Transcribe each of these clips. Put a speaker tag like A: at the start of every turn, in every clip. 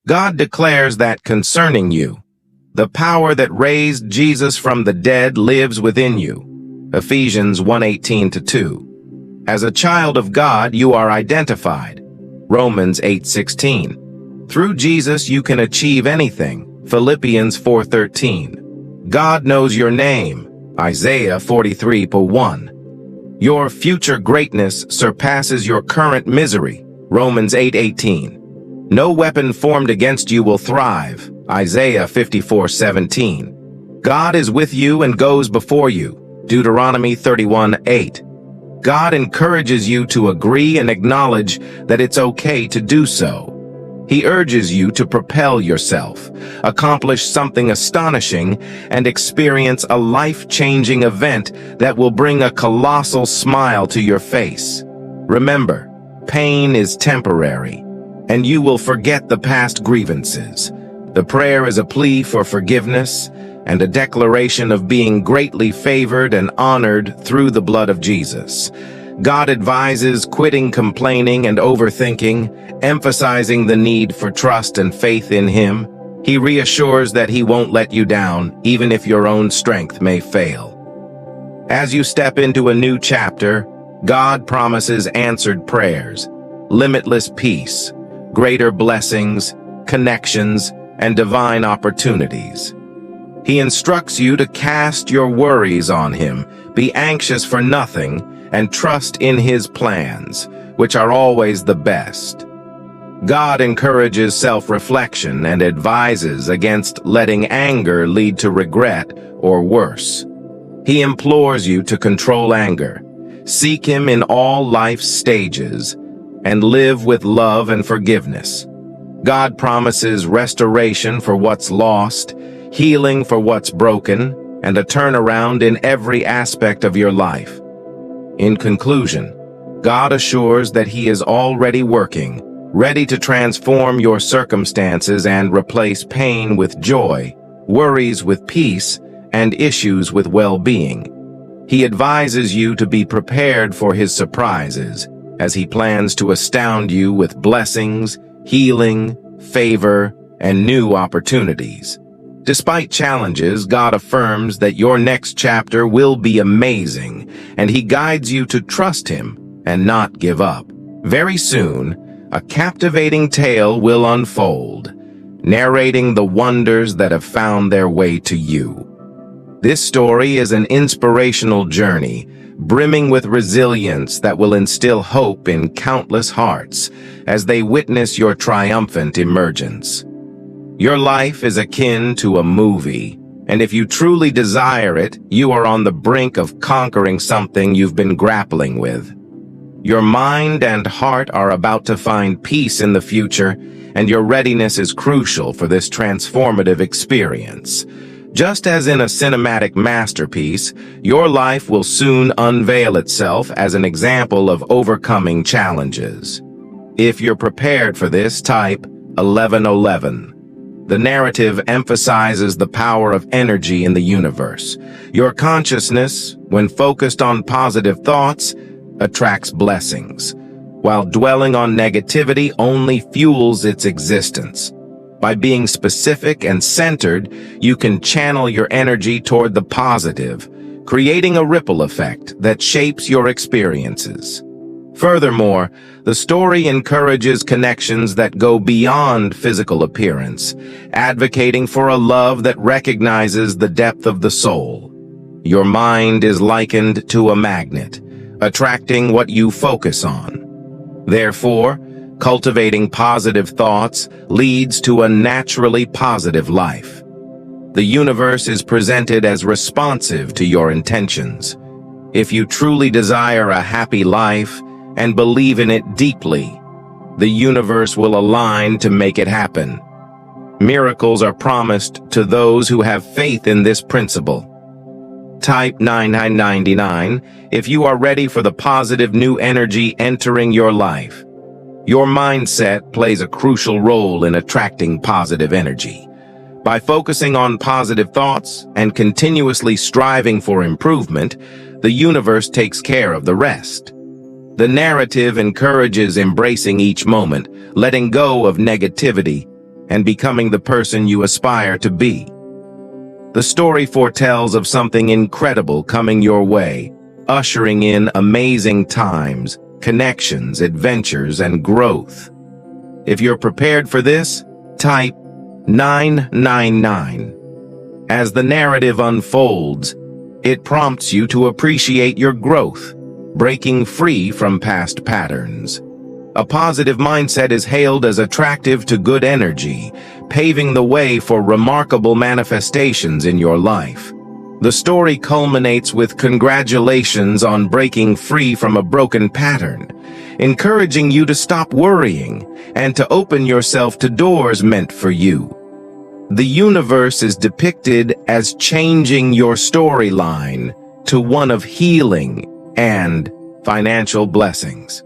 A: God declares that concerning you, the power that raised Jesus from the dead lives within you. Ephesians 1:18-2. As a child of God, you are identified. Romans 8:16. Through Jesus, you can achieve anything. Philippians 4:13. God knows your name. Isaiah 43:1. Your future greatness surpasses your current misery. Romans 8:18. No weapon formed against you will thrive. Isaiah 54:17. God is with you and goes before you. Deuteronomy 31:8. God encourages you to agree and acknowledge that it's okay to do so. He urges you to propel yourself, accomplish something astonishing, and experience a life-changing event that will bring a colossal smile to your face. Remember, pain is temporary, and you will forget the past grievances. The prayer is a plea for forgiveness and a declaration of being greatly favored and honored through the blood of Jesus. God advises quitting complaining and overthinking, emphasizing the need for trust and faith in Him. He reassures that He won't let you down, even if your own strength may fail. As you step into a new chapter, God promises answered prayers, limitless peace, greater blessings, connections, and divine opportunities. He instructs you to cast your worries on Him, be anxious for nothing, and trust in His plans, which are always the best. God encourages self-reflection and advises against letting anger lead to regret or worse. He implores you to control anger, seek Him in all life's stages, and live with love and forgiveness. God promises restoration for what's lost, healing for what's broken, and a turnaround in every aspect of your life. In conclusion, God assures that He is already working, ready to transform your circumstances and replace pain with joy, worries with peace, and issues with well-being. He advises you to be prepared for His surprises, as He plans to astound you with blessings, healing, favor, and new opportunities. Despite challenges, God affirms that your next chapter will be amazing, and He guides you to trust Him and not give up. Very soon, a captivating tale will unfold, narrating the wonders that have found their way to you. This story is an inspirational journey, brimming with resilience that will instill hope in countless hearts as they witness your triumphant emergence. Your life is akin to a movie, and if you truly desire it, you are on the brink of conquering something you've been grappling with. Your mind and heart are about to find peace in the future, and your readiness is crucial for this transformative experience. Just as in a cinematic masterpiece, your life will soon unveil itself as an example of overcoming challenges. If you're prepared for this, type 1111. The narrative emphasizes the power of energy in the universe. Your consciousness, when focused on positive thoughts, attracts blessings, while dwelling on negativity only fuels its existence. By being specific and centered, you can channel your energy toward the positive, creating a ripple effect that shapes your experiences. Furthermore, the story encourages connections that go beyond physical appearance, advocating for a love that recognizes the depth of the soul. Your mind is likened to a magnet, attracting what you focus on. Therefore, cultivating positive thoughts leads to a naturally positive life. The universe is presented as responsive to your intentions. If you truly desire a happy life and believe in it deeply, the universe will align to make it happen. Miracles are promised to those who have faith in this principle. Type 9999 if you are ready for the positive new energy entering your life. Your mindset plays a crucial role in attracting positive energy. By focusing on positive thoughts and continuously striving for improvement, the universe takes care of the rest. The narrative encourages embracing each moment, letting go of negativity, and becoming the person you aspire to be. The story foretells of something incredible coming your way, ushering in amazing times, connections, adventures, and growth. If you're prepared for this, type 999. As the narrative unfolds, it prompts you to appreciate your growth, breaking free from past patterns. A positive mindset is hailed as attractive to good energy, paving the way for remarkable manifestations in your life. The story culminates with congratulations on breaking free from a broken pattern, encouraging you to stop worrying and to open yourself to doors meant for you. The universe is depicted as changing your storyline to one of healing and financial blessings.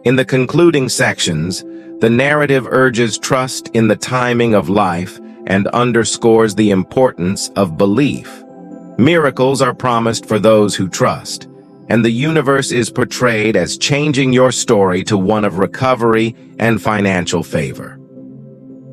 A: In the concluding sections, the narrative urges trust in the timing of life and underscores the importance of belief. Miracles are promised for those who trust, and the universe is portrayed as changing your story to one of recovery and financial favor.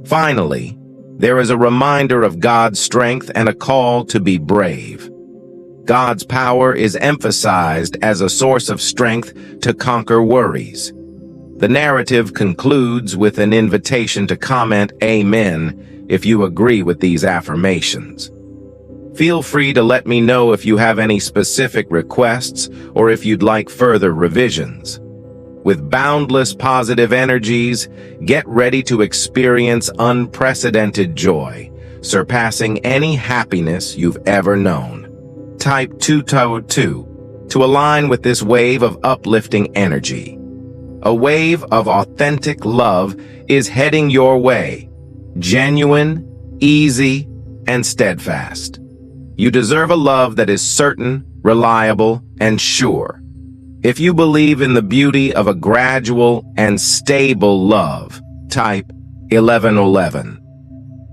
A: Finally, there is a reminder of God's strength and a call to be brave. God's power is emphasized as a source of strength to conquer worries. The narrative concludes with an invitation to comment "Amen" if you agree with these affirmations. Feel free to let me know if you have any specific requests or if you'd like further revisions. With boundless positive energies, get ready to experience unprecedented joy, surpassing any happiness you've ever known. Type 222 to align with this wave of uplifting energy. A wave of authentic love is heading your way, genuine, easy, and steadfast. You deserve a love that is certain, reliable, and sure. If you believe in the beauty of a gradual and stable love, type 1111.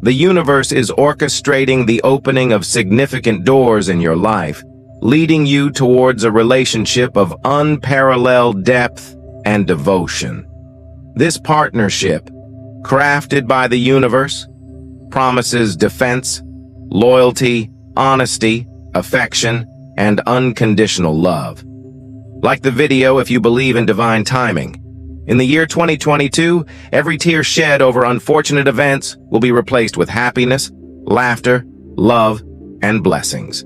A: The universe is orchestrating the opening of significant doors in your life, leading you towards a relationship of unparalleled depth and devotion. This partnership, crafted by the universe, promises defense, loyalty, honesty, affection, and unconditional love. Like the video if you believe in divine timing. In the year 2022, every tear shed over unfortunate events will be replaced with happiness, laughter, love, and blessings.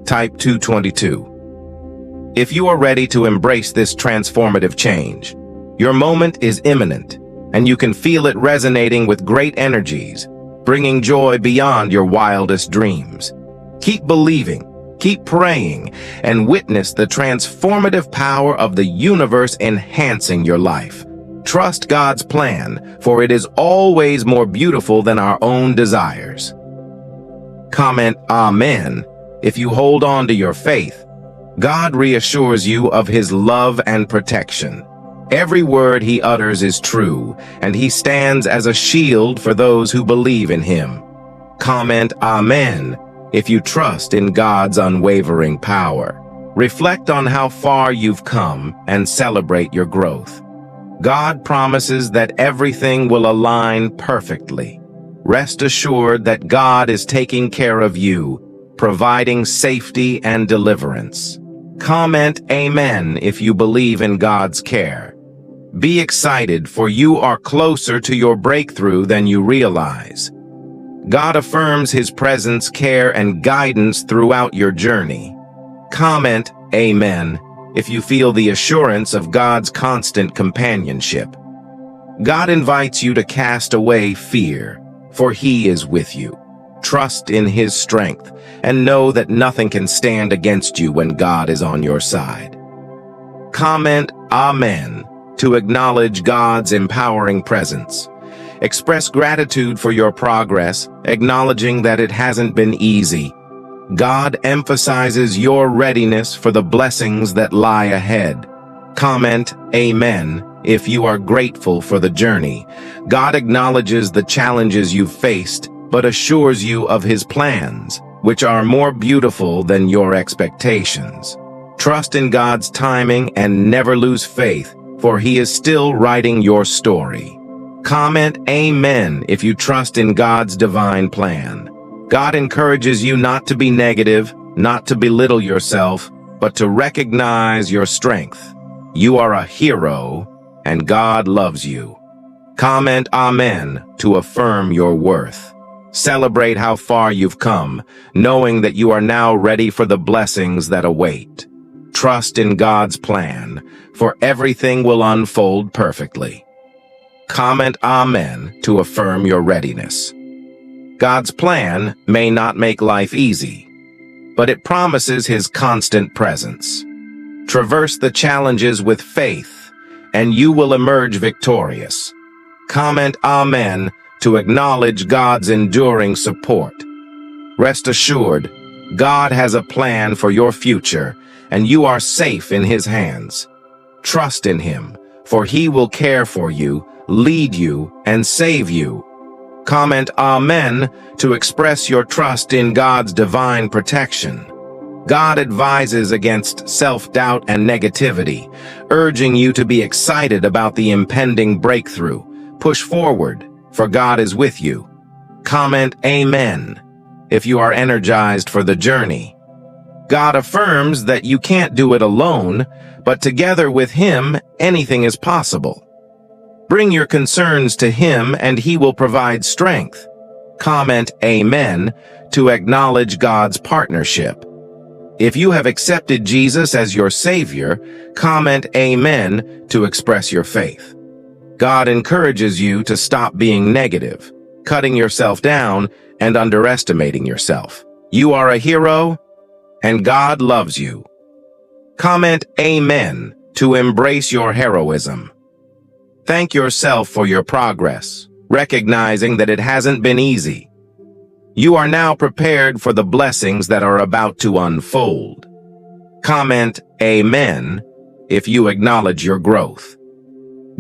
A: Type 222. If you are ready to embrace this transformative change, your moment is imminent, and you can feel it resonating with great energies, bringing joy beyond your wildest dreams. Keep believing, keep praying, and witness the transformative power of the universe enhancing your life. Trust God's plan, for it is always more beautiful than our own desires. Comment "Amen" if you hold on to your faith. God reassures you of His love and protection. Every word He utters is true, and He stands as a shield for those who believe in Him. Comment "Amen" if you trust in God's unwavering power. Reflect on how far you've come and celebrate your growth. God promises that everything will align perfectly. Rest assured that God is taking care of you, providing safety and deliverance. Comment "Amen" if you believe in God's care. Be excited, for you are closer to your breakthrough than you realize. God affirms His presence, care, and guidance throughout your journey. Comment "Amen" if you feel the assurance of God's constant companionship. God invites you to cast away fear, for He is with you. Trust in His strength and know that nothing can stand against you when God is on your side. Comment "Amen" to acknowledge God's empowering presence. Express gratitude for your progress, acknowledging that it hasn't been easy. God emphasizes your readiness for the blessings that lie ahead. Comment "Amen" if you are grateful for the journey. God acknowledges the challenges you've faced, but assures you of His plans, which are more beautiful than your expectations. Trust in God's timing and never lose faith, for He is still writing your story. Comment Amen if you trust in God's divine plan. God encourages you not to be negative, not to belittle yourself, but to recognize your strength. You are a hero, and God loves you. Comment Amen to affirm your worth. Celebrate how far you've come, knowing that you are now ready for the blessings that await. Trust in God's plan, for everything will unfold perfectly. Comment Amen to affirm your readiness. God's plan may not make life easy, but it promises His constant presence. Traverse the challenges with faith, and you will emerge victorious. Comment Amen to acknowledge God's enduring support. Rest assured, God has a plan for your future, and you are safe in His hands. Trust in Him, for He will care for you, lead you, and save you. Comment Amen to express your trust in God's divine protection. God advises against self-doubt and negativity, urging you to be excited about the impending breakthrough. Push forward, for God is with you. Comment Amen if you are energized for the journey. God affirms that you can't do it alone, but together with Him, anything is possible. Bring your concerns to Him and He will provide strength. Comment Amen to acknowledge God's partnership. If you have accepted Jesus as your Savior, comment Amen to express your faith. God encourages you to stop being negative, cutting yourself down, and underestimating yourself. You are a hero, and God loves you. Comment Amen to embrace your heroism. Thank yourself for your progress, recognizing that it hasn't been easy. You are now prepared for the blessings that are about to unfold. Comment Amen if you acknowledge your growth.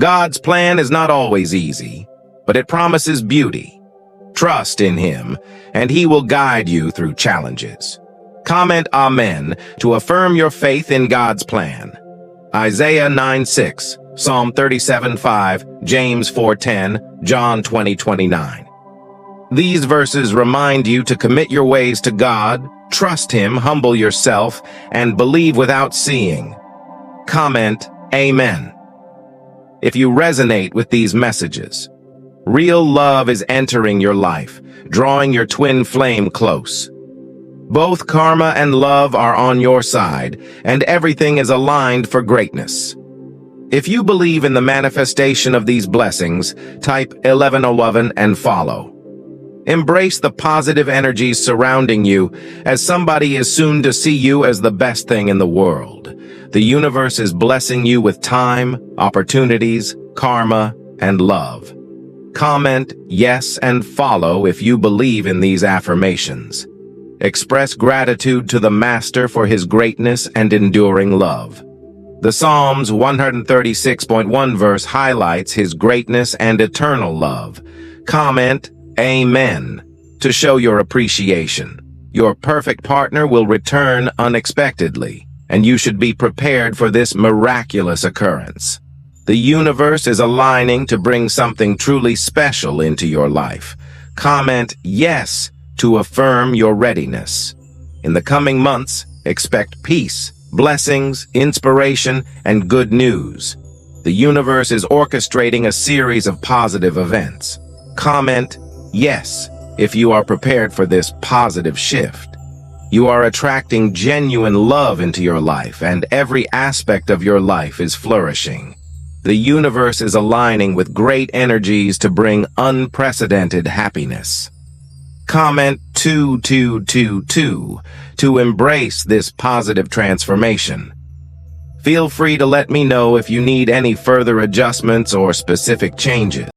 A: God's plan is not always easy, but it promises beauty. Trust in Him, and He will guide you through challenges. Comment Amen to affirm your faith in God's plan. Isaiah 9:6, Psalm 37:5, James 4:10, John 20:29. These verses remind you to commit your ways to God, trust Him, humble yourself, and believe without seeing. Comment Amen if you resonate with these messages. Real love is entering your life, drawing your twin flame close. Both karma and love are on your side, and everything is aligned for greatness. If you believe in the manifestation of these blessings, type 1111 and follow. Embrace the positive energies surrounding you, as somebody is soon to see you as the best thing in the world. The universe is blessing you with time, opportunities, karma, and love. Comment yes and follow if you believe in these affirmations. Express gratitude to the Master for His greatness and enduring love. The Psalms 136.1 verse highlights His greatness and eternal love. Comment Amen to show your appreciation. Your perfect partner will return unexpectedly, and you should be prepared for this miraculous occurrence. The universe is aligning to bring something truly special into your life. Comment yes to affirm your readiness. In the coming months, expect peace, blessings, inspiration, and good news. The universe is orchestrating a series of positive events. Comment yes if you are prepared for this positive shift. You are attracting genuine love into your life, and every aspect of your life is flourishing. The universe is aligning with great energies to bring unprecedented happiness. Comment 2222 to embrace this positive transformation. Feel free to let me know if you need any further adjustments or specific changes.